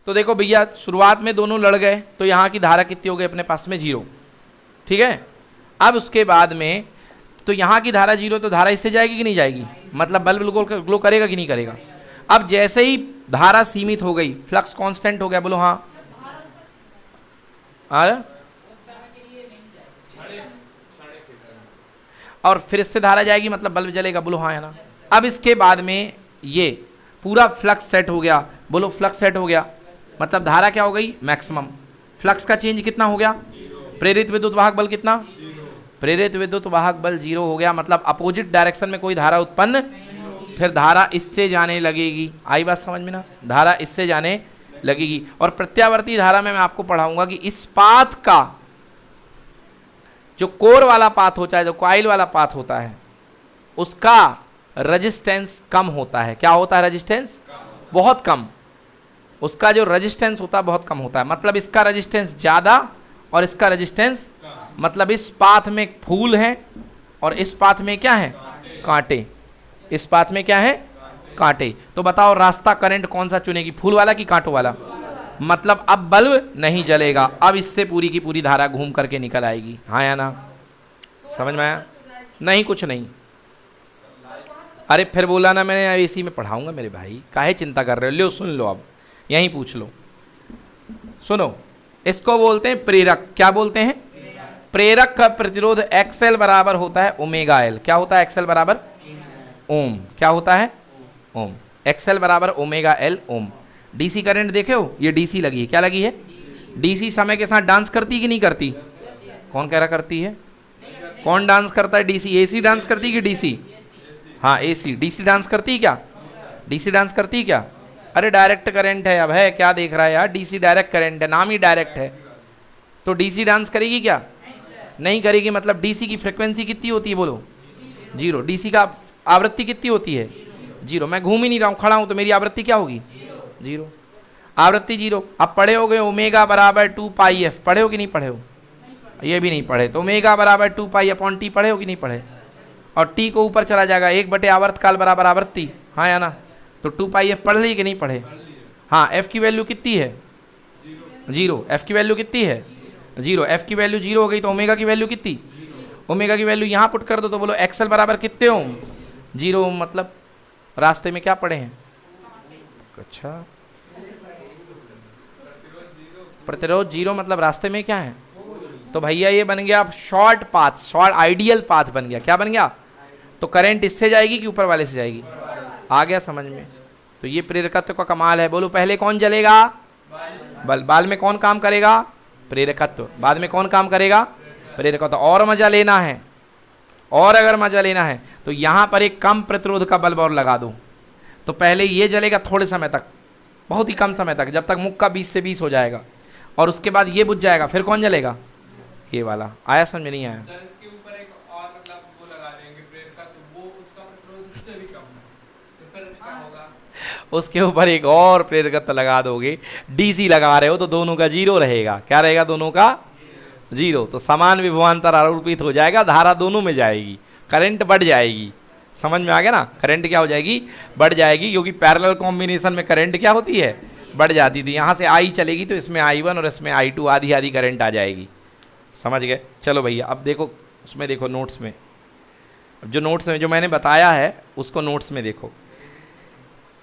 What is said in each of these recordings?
तो देखो भैया शुरुआत में दोनों लड़ गए तो यहाँ की धारा कितनी हो गई अपने पास में 0, ठीक है। अब उसके बाद में तो यहाँ की धारा 0, तो धारा इससे जाएगी कि नहीं जाएगी, मतलब बल्ब ग्लो करेगा कि नहीं करेगा। अब जैसे ही धारा सीमित हो गई, फ्लक्स कांस्टेंट हो गया, बोलो हाँ। और फिर इससे धारा जाएगी मतलब बल्ब जलेगा, बोलो हाँ है ना। अब इसके बाद में ये पूरा फ्लक्स सेट हो गया, बोलो फ्लक्स सेट हो गया, मतलब धारा क्या हो गई मैक्सिमम। फ्लक्स का चेंज कितना हो गया, प्रेरित विद्युत वाहक बल कितना, प्रेरित विद्युत वाहक बल 0 हो गया, मतलब अपोजिट डायरेक्शन में कोई धारा उत्पन्न, फिर धारा इससे जाने लगेगी। आई बात समझ में ना, धारा इससे जाने लगेगी। और प्रत्यावर्ती धारा में मैं आपको पढ़ाऊंगा कि इस पाथ का जो कोर वाला पाथ होता है, जो कॉइल वाला पाथ होता है, उसका रेजिस्टेंस कम होता है। क्या होता है रेजिस्टेंस, बहुत कम। उसका जो रेजिस्टेंस होता है बहुत कम होता है, मतलब इसका रेजिस्टेंस ज़्यादा और इसका रेजिस्टेंस, मतलब इस पाथ में फूल हैं और इस पाथ में क्या है कांटे, इस पाथ में क्या है कांटे। तो बताओ रास्ता करंट कौन सा चुनेगी, फूल वाला कि कांटों वाला। मतलब अब बल्ब नहीं जलेगा, अब इससे पूरी की पूरी धारा घूम करके निकल आएगी, हाँ या ना, समझ में आया। नहीं कुछ नहीं, अरे फिर बोला ना मैंने इसी में पढ़ाऊंगा मेरे भाई, काहे चिंता कर रहे हो। लो सुन लो, अब यहीं पूछ लो, सुनो। इसको बोलते हैं प्रेरक, क्या बोलते हैं, प्रेरक का प्रतिरोध XL बराबर होता है ओमेगा L। क्या होता है XL बराबर ओम, क्या होता है ओम, XL बराबर ओमेगा L ओम। डीसी करंट देखे हो, ये डीसी लगी है, क्या लगी है डीसी। समय के साथ डांस करती कि नहीं करती, कौन कह रहा करती है, कौन डांस करता है डीसी, एसी डांस करती कि डीसी, हाँ एसी। डीसी डांस करती क्या, डीसी डांस करती क्या, अरे डायरेक्ट करंट है, अब है क्या देख रहा है यार, डीसी डायरेक्ट करंट है, नाम ही डायरेक्ट है, तो डीसी डांस करेगी क्या, नहीं करेगी। मतलब डीसी की फ्रीक्वेंसी कितनी होती है, बोलो 0। डीसी का आवृत्ति कितनी होती है 0। मैं घूम ही नहीं रहा हूँ, खड़ा हूँ, तो मेरी आवृत्ति क्या होगी 0, आवृत्ति 0। अब पढ़े हो गए ओमेगा बराबर 2 पाई एफ, पढ़े हो कि नहीं पढ़े हो, ये भी नहीं पढ़े, तो ओमेगा बराबर 2 पाई अपॉन टी पढ़े हो कि नहीं पढ़े। और टी को ऊपर चला जाएगा, 1 बटे आवर्तकाल बराबर आवृत्ति, हाँ या ना। तो 2 पाई एफ पढ़ ली कि नहीं पढ़े, हाँ। एफ की वैल्यू कितनी है 0, एफ की वैल्यू कितनी है 0, एफ की वैल्यू 0 हो गई, तो ओमेगा की वैल्यू कितनी, ओमेगा की वैल्यू यहाँ पुट कर दो, तो बोलो एक्सएल बराबर कितने ओम 0 ओम। मतलब रास्ते में क्या पढ़े हैं, अच्छा प्रतिरोध 0 मतलब रास्ते में क्या है, तो भैया ये बन गया short path, short ideal path बन गया। क्या बन गया, तो करंट इससे जाएगी कि ऊपर वाले से जाएगी, आ गया समझ में। तो ये प्रेरकत्व का कमाल है। बोलो पहले कौन जलेगा, बल्ब, बाद में कौन काम करेगा प्रेरकत्व, बाद में कौन काम करेगा प्रेरकत्व। और मजा लेना है, और अगर मजा लेना है तो यहाँ पर एक कम प्रतिरोध का बल्ब और लगा दो, तो पहले ये जलेगा थोड़े समय तक, बहुत ही कम समय तक, जब तक मुख का 20 से 20 हो जाएगा, और उसके बाद ये बुझ जाएगा, फिर कौन जलेगा ये वाला। आया समझ में नहीं आया, इसके ऊपर एक और मतलब वो लगा देंगे प्रेरकत्व, वो उसका प्रतिरोध उससे भी कम है, तो फिर क्या होगा, उसके ऊपर एक और प्रेरकत्व लगा दोगे, डीसी लगा रहे हो तो दोनों का 0 रहेगा। क्या रहेगा, दोनों का 0, तो समान विभवांतर आरोपित हो जाएगा, धारा दोनों में जाएगी, करंट बढ़ जाएगी। समझ में आ गया ना, करंट क्या हो जाएगी बढ़ जाएगी, क्योंकि पैरेलल कॉम्बिनेशन में करंट क्या होती है बढ़ जाती थी। यहाँ से आई चलेगी तो इसमें I1 और इसमें I2 आधी आधी करंट आ जाएगी, समझ गए। चलो भैया अब देखो उसमें, देखो नोट्स में, जो नोट्स में जो मैंने बताया है उसको नोट्स में देखो।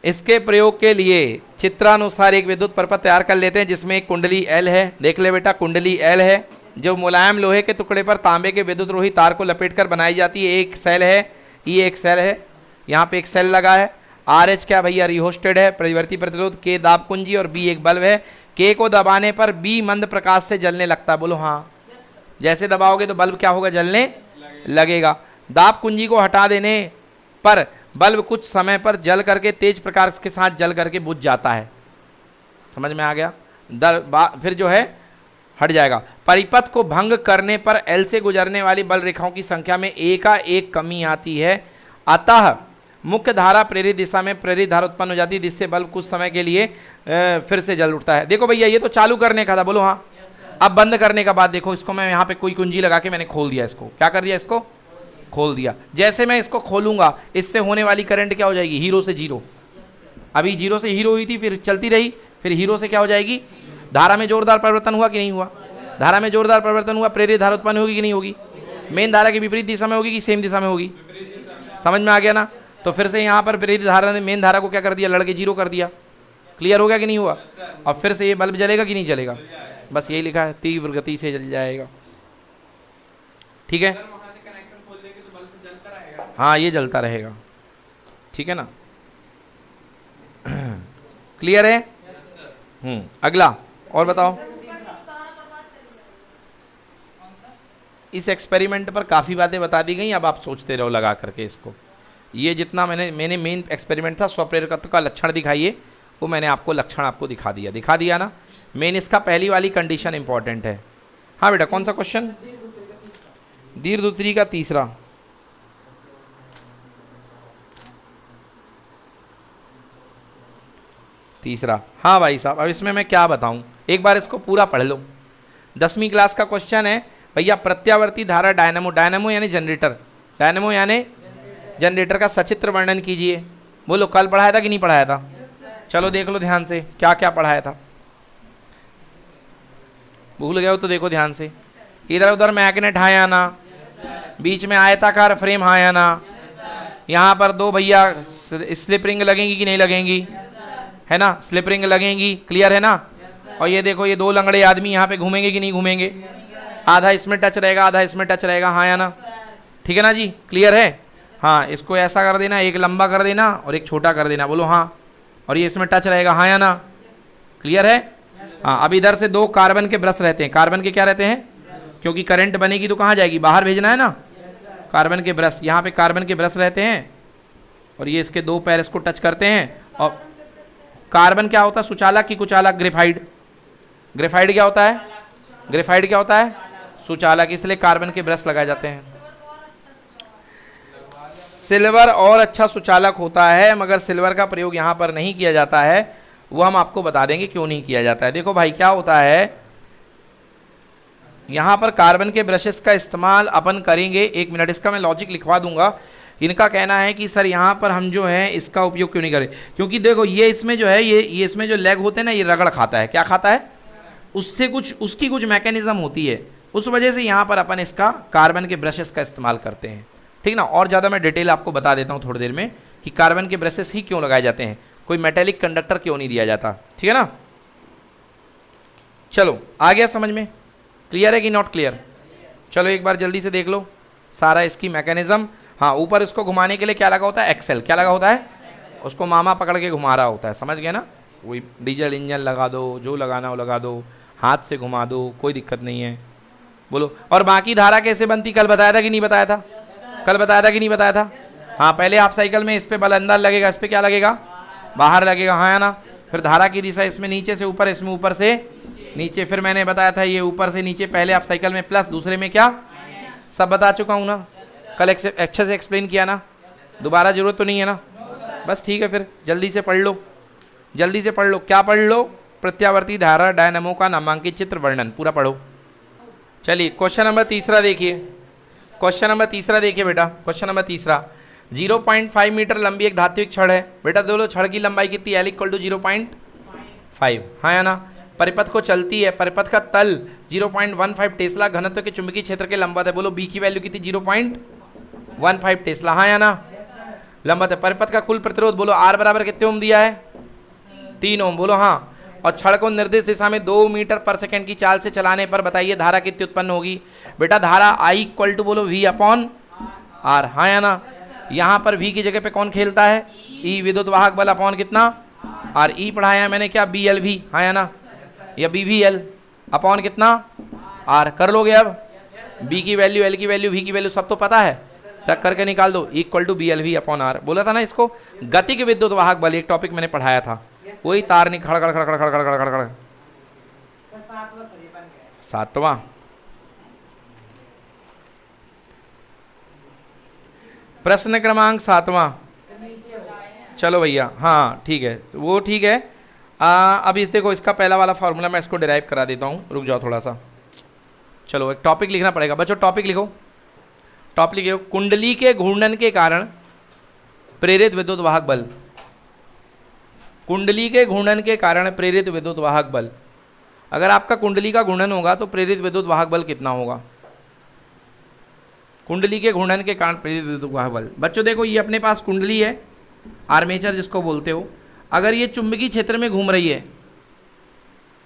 इसके प्रयोग के लिए चित्रानुसार एक विद्युत परपथ तैयार कर लेते हैं जिसमें एक कुंडली L है। देख ले बेटा, कुंडली L है जो मुलायम लोहे के टुकड़े पर तांबे के विद्युत रोही तार को लपेटकर बनाई जाती है। एक सेल है, ये एक सेल है, यहाँ पे एक सेल लगा है। RH क्या भैया रिहोस्टेड है, प्रतिवर्ती प्रतिरोध, K दाब कुंजी और B एक बल्ब है। K को दबाने पर B मंद प्रकाश से जलने लगता है, बोलो हाँ। जैसे दबाओगे तो बल्ब क्या होगा जलने लगेगा। दाब कुंजी को हटा देने पर बल्ब कुछ समय पर जल करके तेज प्रकाश के साथ जल करके बुझ जाता है, समझ में आ गया। फिर जो है हट जाएगा। परिपथ को भंग करने पर L से गुजरने वाली बल रेखाओं की संख्या में एकाएक कमी आती है, अतः मुख्य धारा प्रेरित दिशा में प्रेरित धारा उत्पन्न हो जाती है, जिससे बल्ब कुछ समय के लिए फिर से जल उठता है। देखो भैया ये तो चालू करने का था, बोलो हाँ। अब बंद करने का बाद देखो, इसको मैं यहाँ पे कोई कुंजी लगा के मैंने खोल दिया, इसको क्या कर दिया, इसको खोल दिया। जैसे मैं इसको खोलूंगा इससे होने वाली करंट क्या हो जाएगी 0 से 0। अभी 0 से 0 हुई थी, फिर चलती रही, फिर हीरो से क्या हो जाएगी, धारा में जोरदार परिवर्तन हुआ कि नहीं हुआ, धारा में जोरदार परिवर्तन हुआ, प्रेरित धारा उत्पन्न होगी कि नहीं होगी, मेन धारा की विपरीत दिशा में होगी कि सेम दिशा में होगी, समझ में आ गया ना। तो फिर से यहाँ पर प्रेरित धारा ने मेन धारा को क्या कर दिया, लड़के जीरो कर दिया, क्लियर हो गया कि नहीं हुआ। और फिर से ये बल्ब जलेगा कि नहीं जलेगा, बस यही लिखा है, तीव्र गति से जल जाएगा, ठीक है। हाँ ये जलता रहेगा, ठीक है ना, क्लियर है। अगला और बताओ। इस एक्सपेरिमेंट पर काफ़ी बातें बता दी गई, अब आप सोचते रहो लगा करके इसको। ये जितना मैंने मेन एक्सपेरिमेंट था स्वप्रेरकत्व का लक्षण दिखाइए, वो मैंने आपको लक्षण आपको दिखा दिया ना। मेन इसका पहली वाली कंडीशन इंपॉर्टेंट है। हाँ बेटा कौन सा क्वेश्चन, दीर्घ उत्तरी का तीसरा, हाँ भाई साहब, अब इसमें मैं क्या बताऊं, एक बार इसको पूरा पढ़ लो। 10वीं क्लास का क्वेश्चन है भैया, प्रत्यावर्ती धारा डायनेमो, डायनेमो यानी जनरेटर, डायनेमो यानी जनरेटर का सचित्र वर्णन कीजिए। बोलो कल पढ़ाया था कि नहीं पढ़ाया था, चलो देख लो ध्यान से क्या क्या पढ़ाया था, भूल गए हो तो देखो ध्यान से। इधर उधर मैग्नेट हाँ या ना, बीच में आयताकार फ्रेम हाँ या ना, यहाँ पर दो भैया स्लिप रिंग लगेंगी कि नहीं लगेंगी, है ना, स्लिप रिंग लगेंगी, क्लियर है ना। और ये देखो ये दो लंगड़े आदमी यहाँ पे घूमेंगे कि नहीं घूमेंगे, आधा इसमें टच रहेगा आधा इसमें टच रहेगा, हाँ या ना, ठीक है ना जी, क्लियर है। हाँ इसको ऐसा कर देना, एक लंबा कर देना और एक छोटा कर देना, बोलो हाँ, और ये इसमें टच रहेगा, हाँ या ना, क्लियर है। हाँ अब इधर से दो कार्बन के ब्रश रहते हैं, कार्बन के क्या रहते हैं, क्योंकि करंट बनेगी तो कहाँ जाएगी, बाहर भेजना है ना, कार्बन के ब्रश, यहाँ पे कार्बन के ब्रश रहते हैं और ये इसके दो पैर इसको टच करते हैं। और कार्बन क्या होता है, सुचालक की कुचालक, ग्रेफाइड, ग्रेफाइड क्या होता है, ग्रेफाइड क्या होता है, सुचालक, इसलिए कार्बन के ब्रश लगाए जाते हैं। सिल्वर और अच्छा सुचालक होता है, मगर सिल्वर का प्रयोग यहाँ पर नहीं किया जाता है, वो हम आपको बता देंगे क्यों नहीं किया जाता है। देखो भाई क्या होता है, यहाँ पर कार्बन के ब्रशेस का इस्तेमाल अपन करेंगे, एक मिनट इसका मैं लॉजिक लिखवा दूंगा। इनका कहना है कि सर यहाँ पर हम जो है इसका उपयोग क्यों नहीं करें, क्योंकि देखो ये इसमें जो है ये इसमें जो लेग होते हैं ना, ये रगड़ खाता है, क्या खाता है, उससे कुछ उसकी कुछ मैकेनिज्म होती है, उस वजह से यहाँ पर अपन इसका कार्बन के ब्रशेस का इस्तेमाल करते हैं, ठीक ना। और ज़्यादा मैं डिटेल आपको बता देता हूँ थोड़ी देर में कि कार्बन के ब्रशेस ही क्यों लगाए जाते हैं, कोई मेटेलिक कंडक्टर क्यों नहीं दिया जाता, ठीक है ना। चलो आ गया समझ में, क्लियर है कि नॉट क्लियर। चलो एक बार जल्दी से देख लो सारा इसकी मैकेनिज्म। हाँ ऊपर इसको घुमाने के लिए क्या लगा होता है, एक्सेल, क्या लगा होता है, उसको मामा पकड़ के घुमा रहा होता है, समझ गए ना। वही डीजल इंजन लगा दो, जो लगाना हो लगा दो, हाथ से घुमा दो, कोई दिक्कत नहीं है, बोलो। और बाकी धारा कैसे बनती, कल बताया था कि नहीं बताया था, कल बताया था कि नहीं बताया था। हाँ पहले आप साइकिल में इस पर बल अंदर लगेगा, इस पर क्या लगेगा, बाहर लगेगा, हाँ या ना। फिर धारा की दिशा इसमें नीचे से ऊपर, इसमें ऊपर से नीचे, फिर मैंने बताया था ये ऊपर से नीचे, पहले आप साइकिल में प्लस, दूसरे में क्या, सब बता चुका हूँ ना, कल अच्छे से एक्सप्लेन किया ना, दोबारा जरूरत तो नहीं है ना, बस ठीक है। फिर जल्दी से पढ़ लो, जल्दी से पढ़ लो, क्या पढ़ लो, प्रत्यावर्ती धारा डायनामो का नामांकित चित्र वर्णन पूरा पढ़ो। चलिए क्वेश्चन नंबर तीसरा देखिए, क्वेश्चन नंबर तीसरा देखिए बेटा, क्वेश्चन नंबर तीसरा, 0.5 मीटर लंबी एक धात्विक छड़ है बेटा, बोलो छड़ की लंबाई कितनी, L = 0.5, हाँ या ना। परिपथ को चलती है, परिपथ का तल 0.15 टेस्ला घनत्व के चुंबकीय क्षेत्र के लंबवत है, बोलो बी की वैल्यू कितनी, 0.15 टेस्ला, हाँ या ना, लंबवत है। परिपथ का कुल प्रतिरोध बोलो R बराबर कितने ओम दिया है, 3 ओम, बोलो हाँ। और छड़ को निर्दिष्ट दिशा में 2 मीटर पर सेकंड की चाल से चलाने पर बताइए धारा कितनी उत्पन्न होगी। बेटा धारा I = बोलो V/R, हाँ या ना। यहाँ पर V की जगह पे कौन खेलता है, E, विद्युत वाहक बल अपॉन कितना, R, E पढ़ाया मैंने क्या, BLV, हाँ या ना, या BVL अपॉन कितना, R, कर लोगे अब। B की वैल्यू, L की वैल्यू, V की वैल्यू सब तो पता है, रख करके निकाल दो, = BLV/R, बोला था ना इसको। गतिक विद्युत वाहक बल एक टॉपिक मैंने पढ़ाया था, वही तार नहीं खड़ खड़ खड़ खड़ खड़ खड़ खड़ खड़, सातवां, प्रश्न क्रमांक 7वां, चलो भैया हाँ ठीक है, वो ठीक है। अब इस देखो इसका पहला वाला फॉर्मूला मैं इसको डिराइव करा देता हूँ, रुक जाओ थोड़ा सा। चलो एक टॉपिक लिखना पड़ेगा बच्चों, टॉपिक लिखो, टॉपिक लिखो, कुंडली के घूर्णन के कारण प्रेरित विद्युत वाहक बल, कुंडली के घूर्णन के कारण प्रेरित विद्युत वाहक बल। अगर आपका कुंडली का घूर्णन होगा तो प्रेरित विद्युत वाहक बल कितना होगा? कुंडली के घूर्णन के कारण प्रेरित विद्युत वाहक बल। बच्चों देखो, ये अपने पास कुंडली है, आर्मेचर जिसको बोलते हो। अगर ये चुंबकीय क्षेत्र में घूम रही है,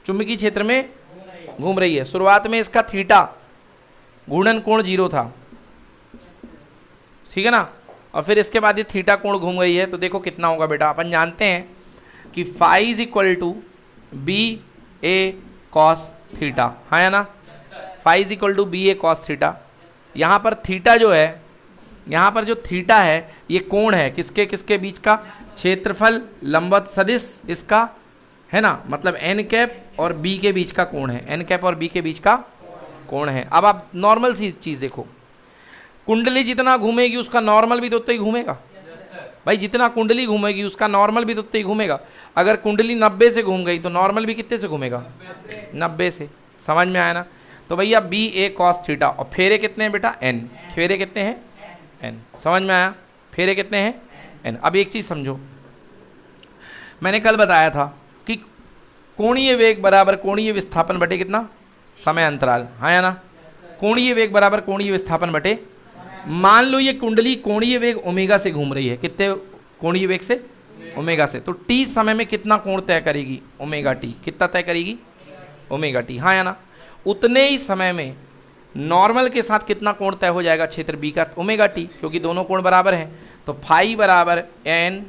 चुंबकीय क्षेत्र में घूम रही है, शुरुआत में इसका थीटा घूर्णन कोण 0 था, ठीक है ना, और फिर इसके बाद ये थीटा कोण घूम रही है, तो देखो कितना होगा बेटा। अपन जानते हैं कि phi is equal to B A cos theta, हाँ या ना। Phi is equal to B A cos theta. यहाँ पर थीटा जो है, यहाँ पर जो थीटा है ये कोण है किसके किसके बीच का? क्षेत्रफल लंबवत सदिश इसका, है ना, मतलब एन कैप और बी के बीच का कोण है, एन कैप और बी के बीच का कोण है। अब आप नॉर्मल सी चीज़ देखो, कुंडली जितना घूमेगी उसका नॉर्मल भी तो उतना ही घूमेगा। भाई जितना कुंडली घूमेगी उसका नॉर्मल भी तो उतना ही घूमेगा। अगर कुंडली 90 से घूम गई तो नॉर्मल भी कितने से घूमेगा? 90 से। समझ में आया ना? तो भैया बी ए कॉस थीटा, और फेरे कितने हैं बेटा? एन। फेरे कितने हैं? एन। समझ में आया? फेरे कितने हैं? एन। अब एक चीज़ समझो, मैंने कल बताया था कि कोणीय वेग बराबर कोणीय विस्थापन बटे कितना? समय अंतराल, हाँ या ना। कोणीय वेग बराबर कोणीय विस्थापन बटे, मान लो ये कुंडली कोणीय वेग ओमेगा से घूम रही है, कितने कोणीय वेग से? ओमेगा से। तो टी समय में कितना कोण तय करेगी? Omega T. कितना तय करेगी? ओमेगा टी, हाँ या ना। उतने ही समय में नॉर्मल के साथ कितना कोण तय हो जाएगा क्षेत्र बी का? ओमेगा टी, क्योंकि दोनों कोण बराबर हैं। तो फाई बराबर N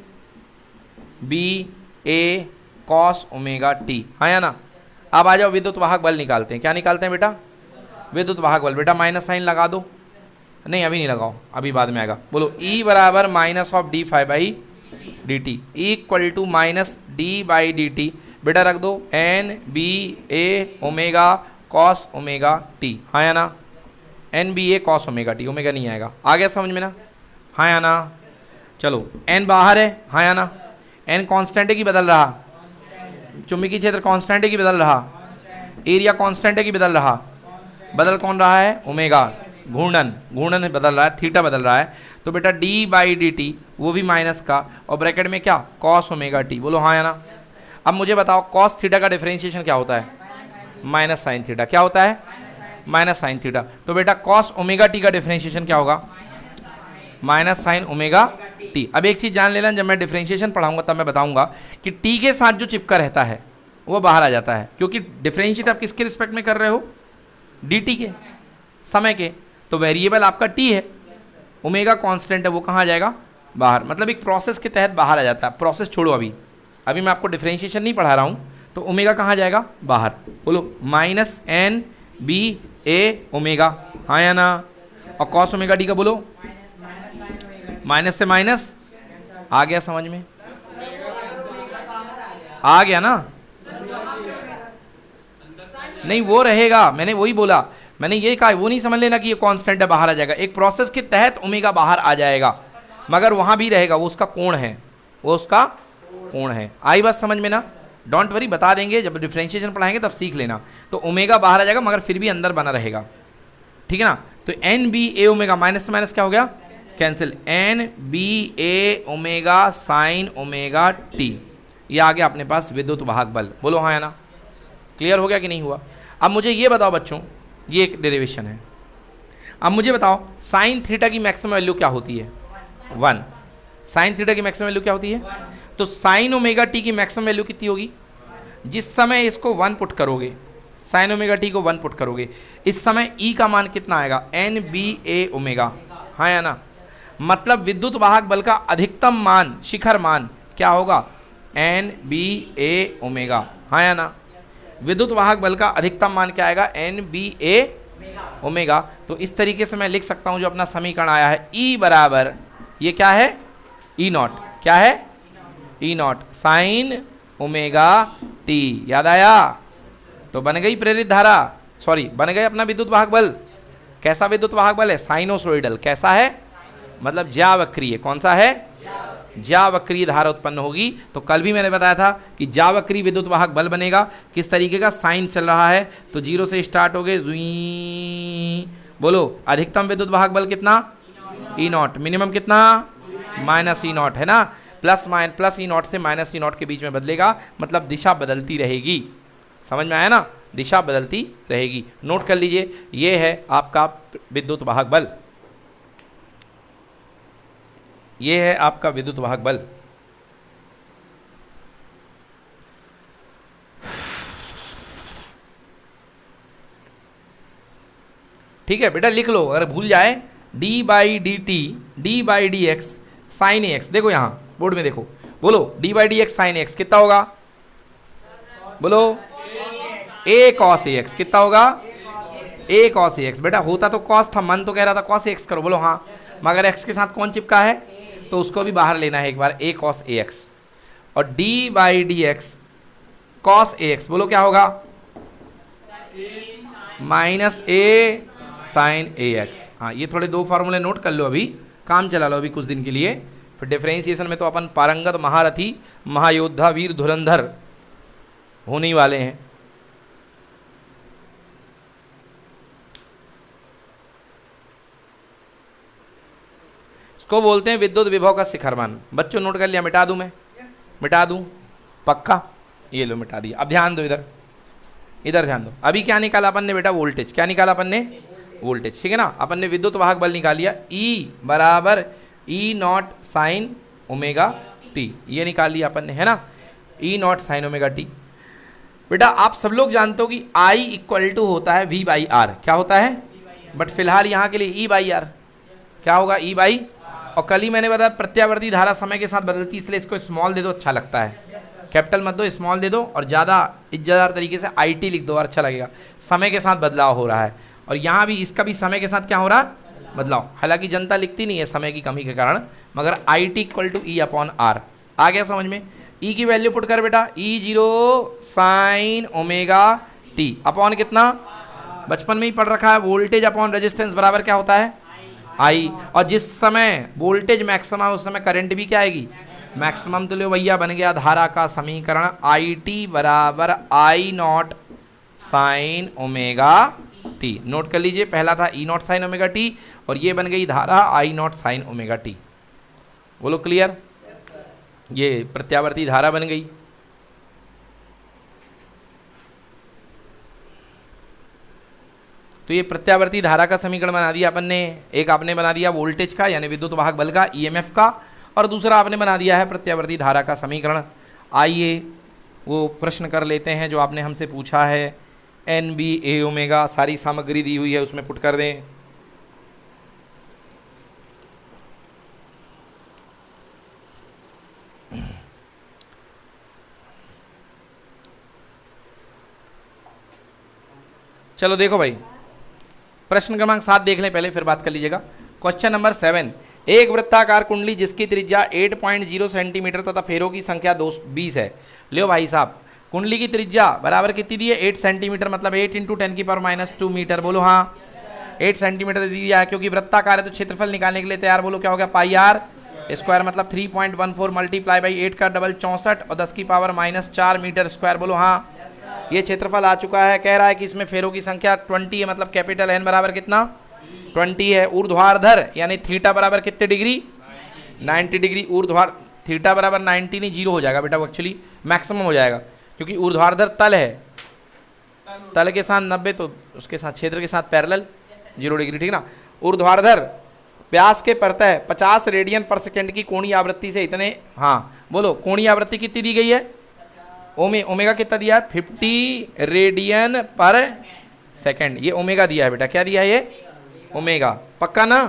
B A cos omega T, हाँ या ना। अब आ जाओ विद्युत वाहक बल निकालते हैं। क्या निकालते हैं बेटा? विद्युत वाहक बल। बेटा माइनस साइन लगा दो, नहीं अभी नहीं लगाओ, अभी बाद में आएगा। बोलो E बराबर minus of D phi by D T equal to minus D by D T. बेटा रख दो N B A omega cos omega T, हाँ या ना। N B A cos omega T, omega नहीं आएगा। आ गया समझ में ना? हाँ या ना। चलो एन बाहर है, हाँ या ना। एन कांस्टेंट है कि बदल रहा? चुंबकीय क्षेत्र कांस्टेंट है कि बदल रहा? एरिया कांस्टेंट है कि बदल रहा? बदल कौन रहा है? ओमेगा। घूर्णन, घूर्णन बदल रहा है, थीटा बदल रहा है। तो बेटा डी बाई डी टी वो भी माइनस का, और ब्रैकेट में क्या? Cos omega T. बोलो हाँ या ना। अब मुझे बताओ कॉस थीटा का डिफरेंशिएशन क्या होता है? Minus sine theta. क्या होता है? Minus sine theta. तो बेटा कॉस ओमेगा टी का डिफरेंशिएशन क्या होगा? Minus sine omega T. अब एक चीज़ जान लेना, जब मैं डिफरेंशिएशन पढ़ाऊंगा तब मैं बताऊंगा कि टी के साथ जो चिपका रहता है वो बाहर आ जाता है, क्योंकि डिफरेंशिएट आप किसके रिस्पेक्ट में कर रहे हो? डी टी के, समय के। तो वेरिएबल आपका टी है, ओमेगा कांस्टेंट है, वो कहाँ जाएगा? बाहर। मतलब एक प्रोसेस के तहत बाहर आ जाता है। प्रोसेस छोड़ो, अभी मैं आपको डिफरेंशिएशन नहीं पढ़ा रहा हूँ। तो ओमेगा कहाँ जाएगा? बाहर। बोलो minus N B A omega, हाँ या ना। और कॉस ओमेगा डी का बोलो माइनस से माइनस। आ गया समझ में? आ गया ना? नहीं वो रहेगा, मैंने वही बोला, मैंने ये कहा, वो नहीं समझ लेना कि ये कांस्टेंट है बाहर आ जाएगा। एक प्रोसेस के तहत ओमेगा बाहर आ जाएगा, मगर वहां भी रहेगा, वो उसका कोण है, वो उसका कोण है। आई बात समझ में ना? डोंट वरी, बता देंगे जब डिफरेंशिएशन पढ़ाएंगे तब सीख लेना। तो ओमेगा बाहर आ जाएगा मगर फिर भी अंदर बना रहेगा, ठीक है ना। तो N B A omega, minus से माइनस क्या हो गया? Cancel. N B A omega sine omega T, ये आ गया अपने पास विद्युत वाहक बल। बोलो हाँ या ना। क्लियर हो गया कि नहीं हुआ? अब मुझे ये बताओ बच्चों, ये एक डेरिवेशन है। अब मुझे बताओ साइन थीटा की मैक्सिमम वैल्यू क्या होती है? 1। साइन थीटा की मैक्सिमम वैल्यू क्या होती है? तो साइन ओमेगा टी की मैक्सिमम वैल्यू कितनी होगी? जिस समय इसको 1 पुट करोगे, साइन ओमेगा टी को 1 पुट करोगे, इस समय ई का मान कितना आएगा? एन बी ए ओमेगा, हाँ या ना। मतलब विद्युत वाहक बल का अधिकतम मान, शिखर मान क्या होगा? एन बी ए ओमेगा, हाँ या ना। विद्युत वाहक बल का अधिकतम मान क्या आएगा? N B A omega. तो इस तरीके से मैं लिख सकता हूं जो अपना समीकरण आया है, ई बराबर, ये क्या है? ई नॉट। क्या है? ई नॉट साइन ओमेगा टी। याद आया? तो बन गई प्रेरित धारा, सॉरी बन गए अपना विद्युत वाहक बल। कैसा विद्युत वाहक बल है? साइनोसोइडल। कैसा है? मतलब ज्यावक्रीय। कौन सा है? ज्यावक्रीय धारा उत्पन्न होगी। तो कल भी मैंने बताया था कि ज्यावक्रीय विद्युत वाहक बल बनेगा। किस तरीके का? साइन चल रहा है तो 0 से स्टार्ट हो गए, जुई। बोलो अधिकतम विद्युत वाहक बल कितना? ई नॉट। मिनिमम कितना? माइनस ई नॉट, है ना। प्लस ई नॉट से माइनस ई नॉट के बीच में बदलेगा, मतलब दिशा बदलती रहेगी। समझ में आया ना, दिशा बदलती रहेगी। नोट कर लीजिए, ये है आपका विद्युत वाहक बल, ये है आपका विद्युत वाहक बल। ठीक है बेटा, लिख लो, अगर भूल जाए D by D x sine x. देखो यहां बोर्ड में देखो, बोलो D by D x sine x कितना होगा, बोलो ए कॉस ए एक्स कितना होगा, ए कॉस ए एक्स। बेटा होता तो कॉस था, मन तो कह रहा था कॉस एक्स करो, बोलो हाँ, मगर एक्स के साथ कौन चिपका है, तो उसको भी बाहर लेना है एक बार, ए कॉस ए एक्स। और D by D x cos A x, बोलो क्या होगा, माइनस ए साइन ए एक्स। हाँ, ये थोड़े दो फार्मूले नोट कर लो, अभी काम चला लो अभी कुछ दिन के लिए, फिर डिफरेंशिएशन में तो अपन पारंगत महारथी महायोद्धा वीर धुरंधर होने ही वाले हैं। इसको बोलते हैं विद्युत विभव का शिखरमान। बच्चों नोट कर लिया, मिटा दूं मैं, मिटा दूं पक्का, ये लो मिटा दिया। अब ध्यान दो, इधर इधर ध्यान दो। अभी क्या निकाला अपन ने बेटा, वोल्टेज। क्या निकाला अपन ने, वोल्टेज, ठीक है ना। अपन ने विद्युत वाहक बल निकाल लिया, E बराबर E not sine omega T, ये निकाल लिया अपन ने, है ना, ई नॉट साइन ओमेगा टी। बेटा आप सब लोग जानते हो कि I इक्वल टू होता है V बाई आर, क्या होता है, बट फिलहाल यहाँ के लिए E बाई आर, क्या होगा, E बाई। और कल ही मैंने बताया प्रत्यावर्ती धारा समय के साथ बदलती, इसलिए इसको स्मॉल दे दो, अच्छा लगता है, कैपिटल मत दो, स्मॉल दे दो, और ज़्यादा इज्जतदार तरीके से IT लिख दो, अच्छा लगेगा। समय के साथ बदलाव हो रहा है, और यहाँ भी इसका भी समय के साथ क्या हो रहा है, बदलाव। हालांकि जनता लिखती नहीं है समय की कमी के कारण, मगर IT equal to E upon R. आ गया समझ में। E की वैल्यू पुट कर बेटा, E0 sine omega T upon कितना, बचपन में ही पढ़ रखा है, वोल्टेज अपॉन रेजिस्टेंस बराबर क्या होता है, I। और जिस समय वोल्टेज मैक्सिमम है उस समय करंट भी क्या आएगी, मैक्सिमम। तो लो भैया बन गया धारा का समीकरण, IT बराबर I not sine omega T. Note कर लीजिए, पहला था E not sine omega T, और ये बन गई धारा I not sine omega T. बोलो क्लियर, ये प्रत्यावर्ती धारा बन गई। तो ये प्रत्यावर्ती धारा का समीकरण बना दिया अपन ने। एक आपने बना दिया वोल्टेज का, यानी विद्युत वाहक बल का, EMF का, और दूसरा आपने बना दिया है प्रत्यावर्ती धारा का समीकरण। आइए वो प्रश्न कर लेते हैं जो आपने हमसे पूछा है, NB A ओमेगा, सारी सामग्री दी हुई है उसमें पुट कर दें। चलो देखो भाई, प्रश्न क्रमांक 7 देख लें पहले, फिर बात कर लीजिएगा। क्वेश्चन नंबर 7, एक वृत्ताकार कुंडली जिसकी त्रिज्या 8.0 सेंटीमीटर तथा फेरों की संख्या 20 है। लो भाई साहब, कुंडली की त्रिज्या बराबर कितनी दी है, 8 सेंटीमीटर, मतलब 8 × 10⁻² मीटर। बोलो हाँ, 8 सेंटीमीटर दी दिया है, क्योंकि वृत्ताकार है तो क्षेत्रफल निकालने के लिए तैयार। बोलो क्या हो गया, पाई आर स्क्वायर, मतलब 3.14 मल्टीप्लाई बाई 8 का डबल 64 और 10⁻⁴ मीटर स्क्वायर। बोलो हाँ, ये क्षेत्रफल आ चुका है। कह रहा है कि इसमें फेरों की संख्या 20 है, मतलब कैपिटल N बराबर कितना, 20 है। ऊर्ध्वाधर यानी थीटा बराबर कितने डिग्री, 90 डिग्री। ऊर्ध्वाधर थीटा बराबर 90 नहीं, 0 हो जाएगा बेटा, वो एक्चुअली मैक्सिमम हो जाएगा, क्योंकि ऊर्ध्वाधर तल है, तल के साथ 90, तो उसके साथ क्षेत्र के साथ पैरेलल 0 डिग्री, ठीक ना। ऊर्ध्वाधर व्यास के परतः 50 रेडियन पर सेकेंड की कोणीय आवृत्ति से इतने, हाँ बोलो कोणीय आवृत्ति कितनी दी गई है, ओमेगा कितना दिया है, 50 रेडियन पर सेकेंड। ये ओमेगा दिया है बेटा, क्या दिया है ये, ओमेगा, पक्का ना।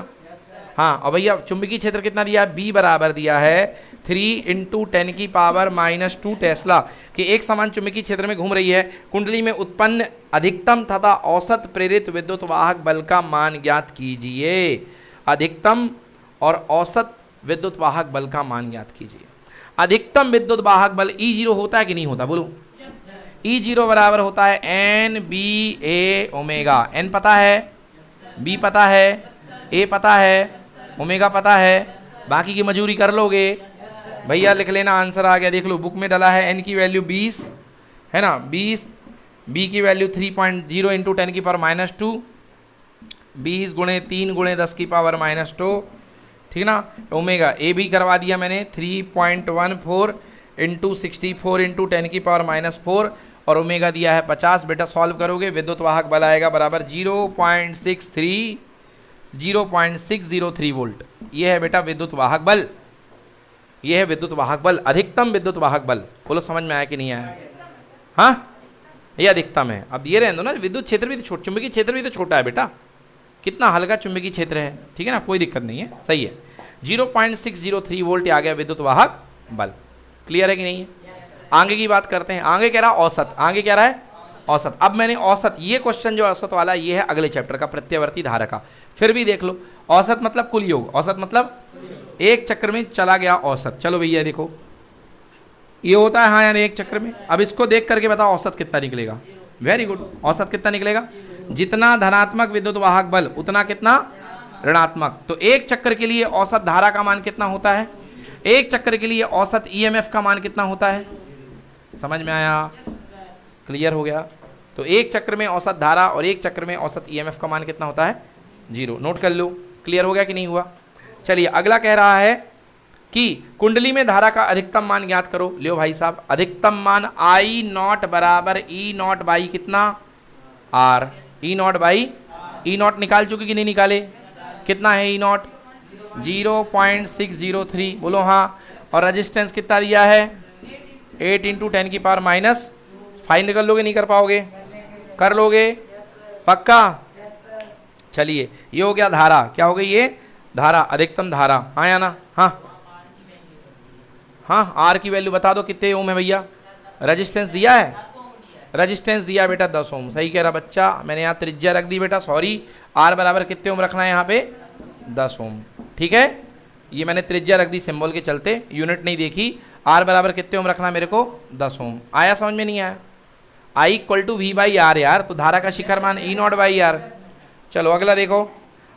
हाँ, और भैया चुंबकीय क्षेत्र कितना दिया है, B बराबर दिया है 3 × 10⁻² टेस्ला कि एक समान चुंबकीय क्षेत्र में घूम रही है। कुंडली में उत्पन्न अधिकतम तथा औसत प्रेरित विद्युत वाहक बल का मान ज्ञात कीजिए। अधिकतम और औसत विद्युत वाहक बल का मान ज्ञात कीजिए। अधिकतम विद्युत वाहक बल E0 होता है कि नहीं होता, बोलो। E0 बराबर होता है NBA ओमेगा। N पता है, B पता है, A पता है, ओमेगा पता है, बाकी की मजूरी कर लोगे भैया। लिख लेना, आंसर आ गया, देख लो बुक में डाला है। N की वैल्यू 20 है ना, 20, B की वैल्यू 3.0 × 10⁻², 20 × 3 × 10⁻², ठीक ना। ओमेगा ए भी करवा दिया मैंने 3.14 इंटू 64 इंटू 10 की पावर -4 और ओमेगा दिया है 50। बेटा सॉल्व करोगे विद्युत वाहक बल आएगा बराबर 0.603 वोल्ट। ये है बेटा विद्युत वाहक बल, ये है विद्युत वाहक बल, अधिकतम विद्युत वाहक बल। बोलो समझ में आया कि नहीं आया? हाँ, ये अधिकतम है। अब ये रहने दो ना, विद्युत क्षेत्र भी तो छोटा, चुंबकीय क्षेत्र भी तो छोटा है बेटा, कितना हल्का चुंबकीय क्षेत्र है, ठीक है ना, कोई दिक्कत नहीं है, सही है। 0.603 वोल्ट आ गया विद्युत वाहक बल। क्लियर है कि नहीं है? आगे की बात करते हैं। आगे कह रहा औसत, आगे क्या रहा है औसत। अब मैंने औसत, ये क्वेश्चन जो औसत वाला ये है अगले चैप्टर का, प्रत्यावर्ती धारा का। फिर भी देख लो, औसत मतलब कुल योग, औसत मतलब एक चक्र में चला गया औसत। चलो भैया देखो ये होता है हाँ यानी एक चक्र में। अब इसको देख करके बताओ औसत कितना निकलेगा। वेरी गुड, औसत कितना निकलेगा? जितना धनात्मक विद्युत वाहक बल उतना कितना ऋणात्मक। तो एक चक्र के लिए औसत धारा का मान कितना होता है? एक चक्र के लिए औसत ईएमएफ का मान कितना होता है? समझ में आया? क्लियर हो गया? तो एक चक्र में औसत धारा और एक चक्र में औसत ईएमएफ का मान कितना होता है? 0। नोट कर लो। क्लियर हो गया कि नहीं हुआ? चलिए अगला कह रहा है कि कुंडली में धारा का अधिकतम मान ज्ञात करो। लियो भाई साहब, अधिकतम मान आई नॉट बराबर ई नॉट बाई कितना? R. E naught by E naught निकाल चुके कि नहीं निकाले? कितना है ई नॉट? 0.603। बोलो हाँ। और रेजिस्टेंस कितना दिया है? 8 इंटू 10 की पावर -5 निकल लोगे? नहीं कर पाओगे? कर लोगे पक्का? चलिए ये हो गया धारा। क्या हो गई ये? धारा, अधिकतम धारा। हाँ या ना? हाँ हाँ। आर की वैल्यू बता दो कितने ओम है भैया? रेजिस्टेंस दिया है? रेजिस्टेंस दिया बेटा 10 ओम। सही कह रहा बच्चा, मैंने यहाँ त्रिज्या रख दी बेटा, सॉरी। आर बराबर कितने ओम रखना है यहाँ पे? 10 ओम। ठीक है, ये मैंने त्रिज्या रख दी सिंबल के चलते, यूनिट नहीं देखी। आर बराबर कितने ओम रखना मेरे को? 10 ओम। आया समझ में? नहीं आया? I equal to V by R यार, तो धारा का शिखर मान ई नॉट बाई आर। चलो अगला देखो,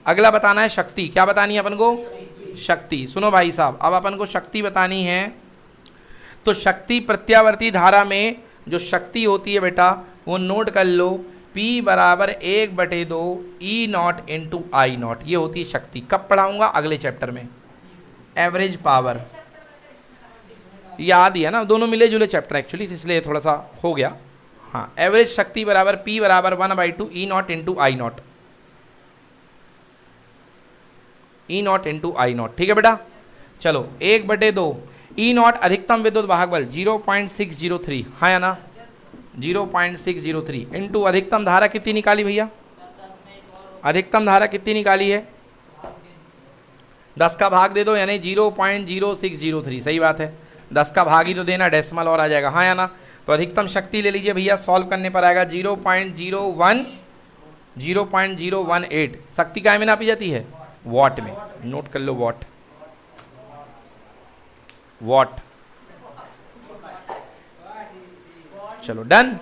अगला बताना है शक्ति। क्या बतानी है अपन को? शक्ति। सुनो भाई साहब, अब अपन को शक्ति बतानी है। तो शक्ति प्रत्यावर्ती धारा में जो शक्ति होती है बेटा वो नोट कर लो, P बराबर 1/2 E naught into I not. ये होती है शक्ति। कब पढ़ाऊंगा? अगले चैप्टर में। एवरेज पावर याद ही है ना, दोनों मिले जुले चैप्टर एक्चुअली, इसलिए थोड़ा सा हो गया। हाँ, एवरेज शक्ति बराबर P बराबर 1/2 E naught into I naught. E naught into I naught. ठीक है बेटा? चलो 1/2 ई नॉट अधिकतम विद्युत वाहक बल 0.603। हाँ या ना? 0.603 इंटू अधिकतम धारा कितनी निकाली भैया? अधिकतम धारा कितनी निकाली है? 10 का भाग दे दो, यानी 0.0603। सही बात है, 10 का भाग ही तो देना, डेसिमल और आ जाएगा। हाँ या ना? तो अधिकतम शक्ति ले लीजिए भैया, सॉल्व करने पर आएगा 0.018। शक्ति काय में नापी जाती है? वॉट में। नोट कर लो, वॉट। वॉट। चलो डन।